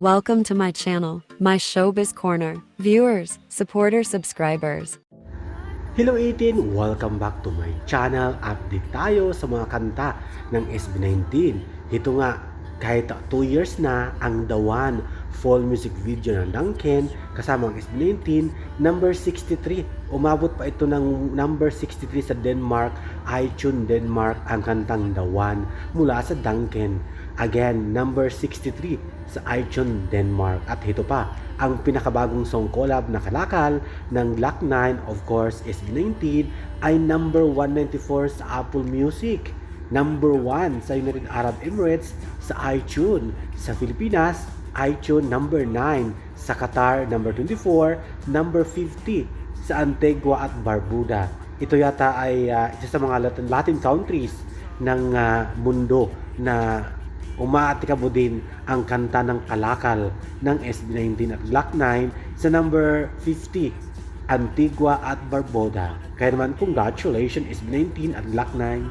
Welcome to my channel, my Showbiz Corner. Viewers, supporters, subscribers. Hello 18! Welcome back to my channel. Update tayo sa mga kanta ng SB19. Ito nga, kahit 2 years na ang The One full music video ng Duncan kasama ang SB19, number 63. Umabot pa ito ng number 63 sa Denmark, iTunes Denmark, ang kantang The One mula sa Duncan. Again, number 63 sa iTunes Denmark. At ito pa, ang pinakabagong song collab na Kalakal ng Glock 9, of course, SB19, ay number 194 sa Apple Music. Number 1 sa United Arab Emirates sa iTunes. Sa Pilipinas, iTunes number 9. Sa Qatar, number 24. Number 50 sa Antigua at Barbuda. Ito yata ay isa sa mga Latin countries ng mundo na umaatikabo din ang kanta ng Kalakal ng SB19 at Glock 9 sa number 50, Antigua at Barbuda. Kaya naman, congratulations SB19 at Glock 9.